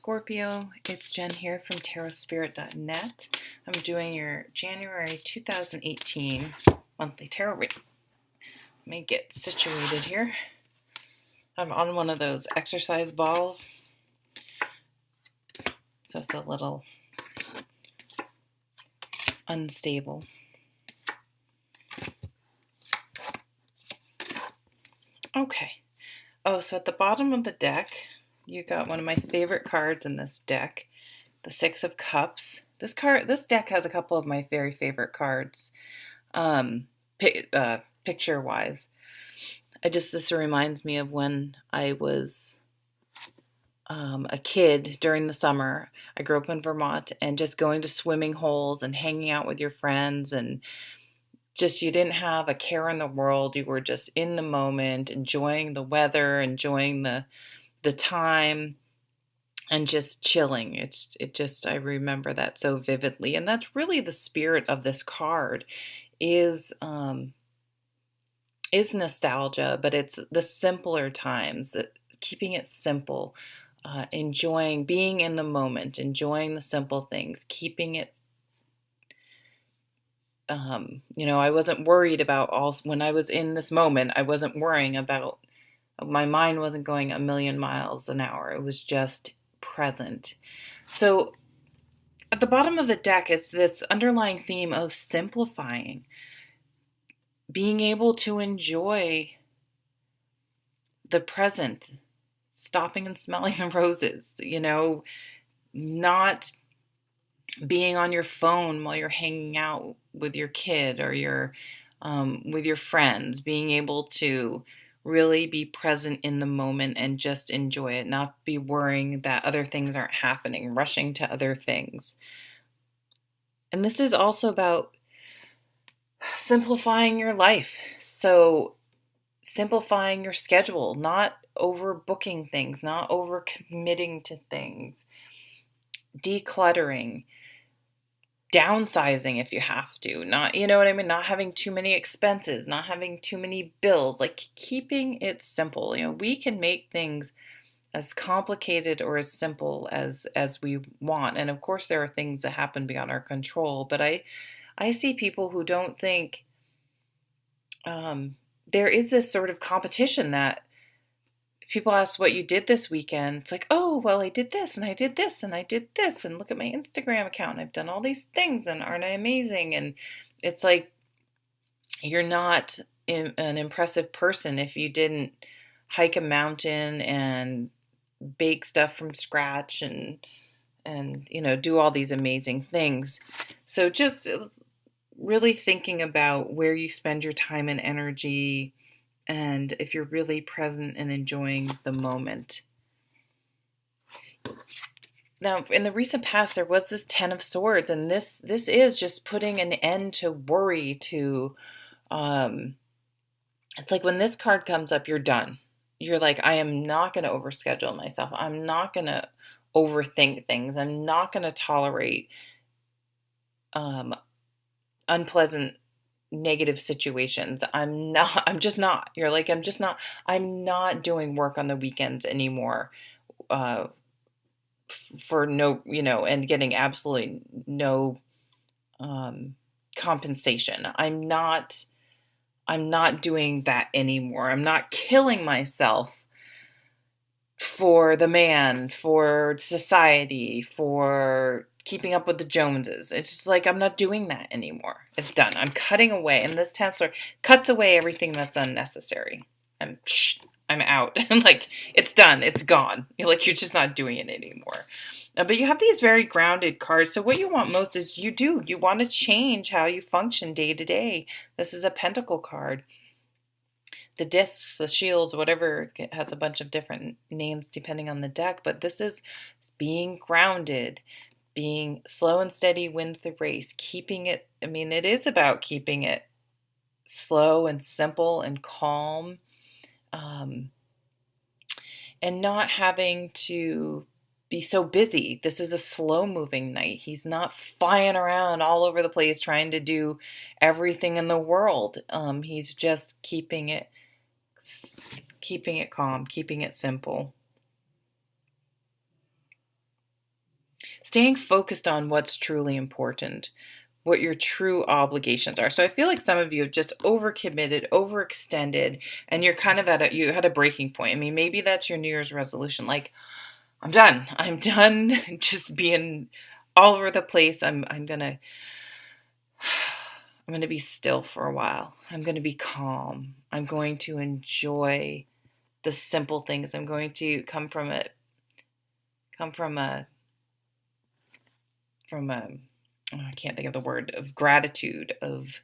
Scorpio, it's Jen here from tarotspirit.net. I'm doing your January 2018 monthly tarot reading. Let me get situated here. I'm on one of those exercise balls, so it's a little unstable. Okay. Oh, so at the bottom of the deck, you got one of my favorite cards in this deck, the Six of Cups. This deck has a couple of my very favorite cards, picture-wise. This reminds me of when I was a kid during the summer. I grew up in Vermont, and just going to swimming holes and hanging out with your friends, and just you didn't have a care in the world. You were just in the moment, enjoying the weather, enjoying the time, and just chilling. I remember that so vividly, and that's really the spirit of this card is nostalgia, but it's the simpler times, that keeping it simple, enjoying being in the moment, enjoying the simple things, keeping it. I wasn't worried about when I was in this moment. I wasn't worrying about. My mind wasn't going a million miles an hour. It was just present. So at the bottom of the deck, it's this underlying theme of simplifying, being able to enjoy the present, stopping and smelling the roses, not being on your phone while you're hanging out with your kid or with your friends, being able to really be present in the moment and just enjoy it, not be worrying that other things aren't happening, rushing to other things. And this is also about simplifying your life. So simplifying your schedule, not overbooking things, not overcommitting to things, decluttering, downsizing if you have to, not having too many expenses, not having too many bills, like keeping it simple. We can make things as complicated or as simple as we want. And of course there are things that happen beyond our control, but I see people who don't think there is this sort of competition that people ask what you did this weekend. It's like, oh, well, I did this and I did this and I did this, and look at my Instagram account. I've done all these things, and aren't I amazing? And it's like, you're not an impressive person if you didn't hike a mountain and bake stuff from scratch and do all these amazing things. So just really thinking about where you spend your time and energy, and if you're really present and enjoying the moment. Now, in the recent past, there was this Ten of Swords, and this is just putting an end to worry. It's like when this card comes up, you're done. You're like, I am not going to overschedule myself. I'm not going to overthink things. I'm not going to tolerate unpleasant, negative situations. I'm just not. You're like, I'm not doing work on the weekends anymore, for no, and getting absolutely no compensation. I'm not doing that anymore. I'm not killing myself for the man, for society, for keeping up with the Joneses. It's just like, I'm not doing that anymore. It's done. I'm cutting away. And this Chancellor cuts away everything that's unnecessary. I'm out. And like, it's done. It's gone. You're just not doing it anymore. But you have these very grounded cards. So what you want most is you want to change how you function day to day. This is a Pentacle card. The discs, the shields, whatever, it has a bunch of different names depending on the deck. But this is being grounded. Being slow and steady wins the race. Keeping it, it is about keeping it slow and simple and calm, and not having to be so busy. This is a slow moving knight. He's not flying around all over the place trying to do everything in the world. He's just keeping it calm, keeping it simple. staying focused on what's truly important, what your true obligations are. So I feel like some of you have just overcommitted, overextended, and you're kind of you had a breaking point. I mean, maybe that's your New Year's resolution. Like, I'm done. I'm done just being all over the place. I'm gonna be still for a while. I'm gonna be calm. I'm going to enjoy the simple things. I'm going to come from a oh, I can't think of the word, of gratitude, of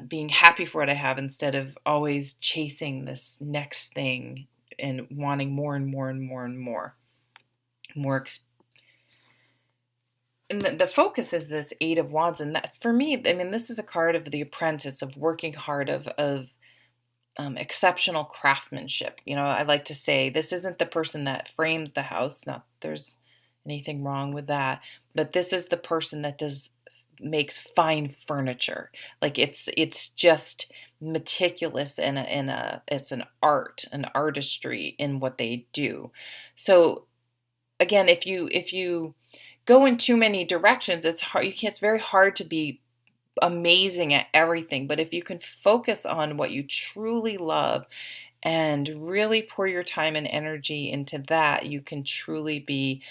being happy for what I have instead of always chasing this next thing and wanting more and more and more and more. More and the focus is this Eight of Wands, and that for me, I mean, this is a card of the apprentice, of working hard, of exceptional craftsmanship. You know, I like to say this isn't the person that frames the house. Not that there's anything wrong with that, but this is the person that makes fine furniture. Like it's just meticulous, and it's an art, an artistry in what they do. So again, if you go in too many directions, it's hard. It's very hard to be amazing at everything. But if you can focus on what you truly love and really pour your time and energy into that, you can truly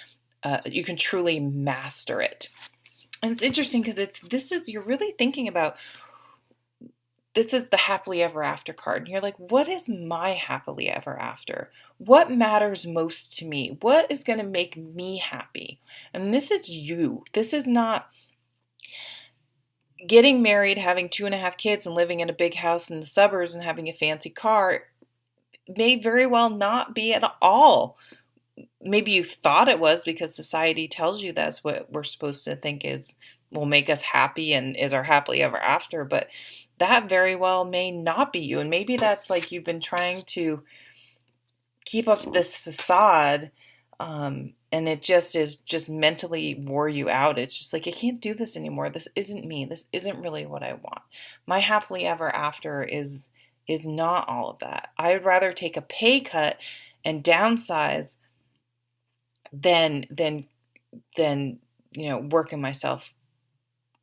master it. And it's interesting because you're really thinking about, this is the happily ever after card. And you're like, what is my happily ever after? What matters most to me? What is going to make me happy? And this is you. This is not getting married, having 2.5 kids, and living in a big house in the suburbs and having a fancy car. May very well not be at all. Maybe you thought it was because society tells you that's what we're supposed to think will make us happy and is our happily ever after. But that very well may not be you. And maybe that's like you've been trying to keep up this facade, and it just mentally wore you out. It's just like, I can't do this anymore. This isn't me. This isn't really what I want. My happily ever after is not all of that. I would rather take a pay cut and downsize than working myself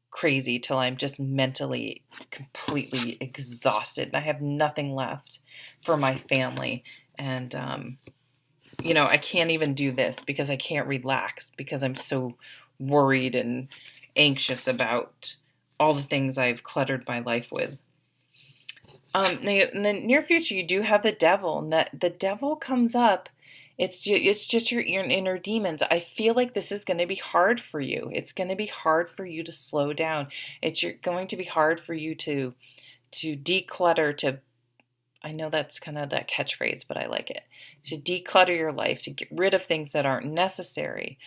crazy till I'm just mentally completely exhausted and I have nothing left for my family. And I can't even do this because I can't relax because I'm so worried and anxious about all the things I've cluttered my life with. In the near future, you do have the devil, and that the devil comes up. It's just your inner demons. I feel like this is going to be hard for you. It's going to be hard for you to slow down. Going to be hard for you to declutter. I know that's kind of that catchphrase, but I like it. To declutter your life, to get rid of things that aren't necessary.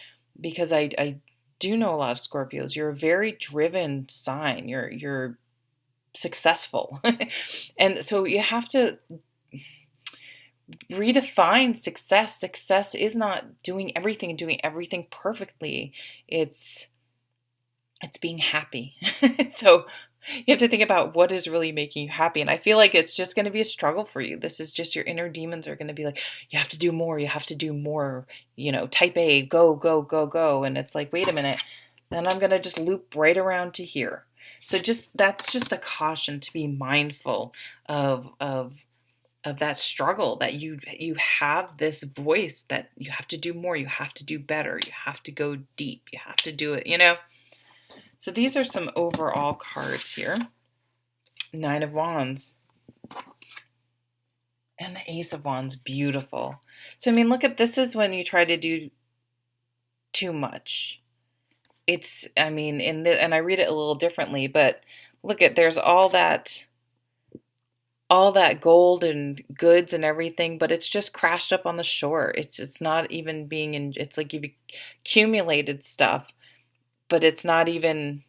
Because I do know a lot of Scorpios. You're a very driven sign. You're successful. And so you have to redefine success. Success is not doing everything and doing everything perfectly. It's being happy. So you have to think about what is really making you happy. And I feel like it's just going to be a struggle for you. This is just your inner demons are going to be like, you have to do more. You have to do more, type A, go, go, go, go. And it's like, wait a minute. Then I'm going to just loop right around to here. So that's just a caution to be mindful of that struggle, that you have this voice that you have to do more, you have to do better, you have to go deep, you have to do it, So these are some overall cards here. Nine of Wands. And the Ace of Wands, beautiful. So, I mean, look at this is when you try to do too much. And I read it a little differently, but look there's all that gold and goods and everything, but it's just crashed up on the shore. It's not even it's like you've accumulated stuff, but it's not even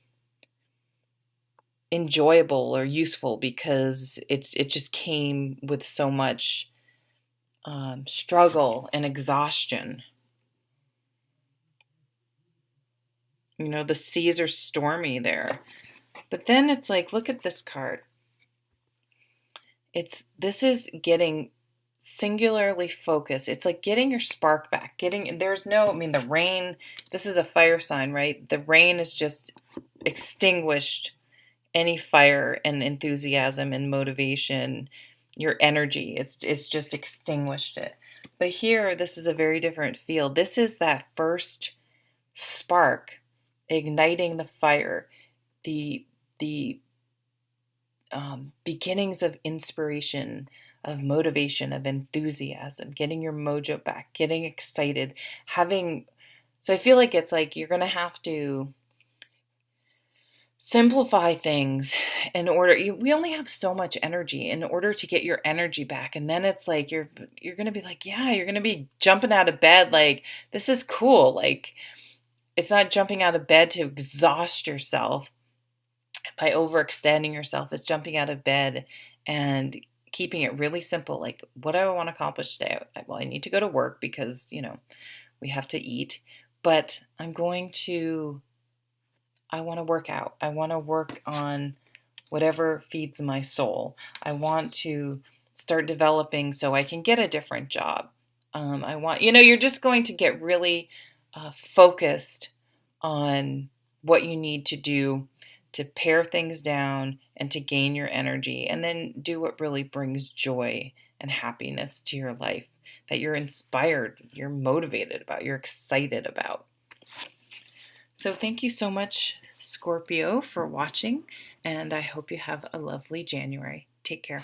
enjoyable or useful because it just came with so much struggle and exhaustion. The seas are stormy there. But then it's like, look at this card. This is getting singularly focused. It's like getting your spark back. The rain, this is a fire sign, right? The rain is just extinguished any fire and enthusiasm and motivation, your energy. It's just extinguished it. But here, this is a very different feel. This is that first spark igniting the fire, the the beginnings of inspiration, of motivation, of enthusiasm, getting your mojo back, getting excited, having. So I feel like it's like you're gonna have to simplify things in order. We only have so much energy in order to get your energy back, and then it's like you're gonna be like, yeah, you're gonna be jumping out of bed like this is cool. Like it's not jumping out of bed to exhaust yourself by overextending yourself. It's jumping out of bed and keeping it really simple. Like, what do I want to accomplish today? Well, I need to go to work because, we have to eat, but I want to work out. I want to work on whatever feeds my soul. I want to start developing so I can get a different job. You're just going to get really focused on what you need to do to pare things down and to gain your energy, and then do what really brings joy and happiness to your life, that you're inspired, you're motivated about, you're excited about. So thank you so much, Scorpio, for watching, and I hope you have a lovely January. Take care.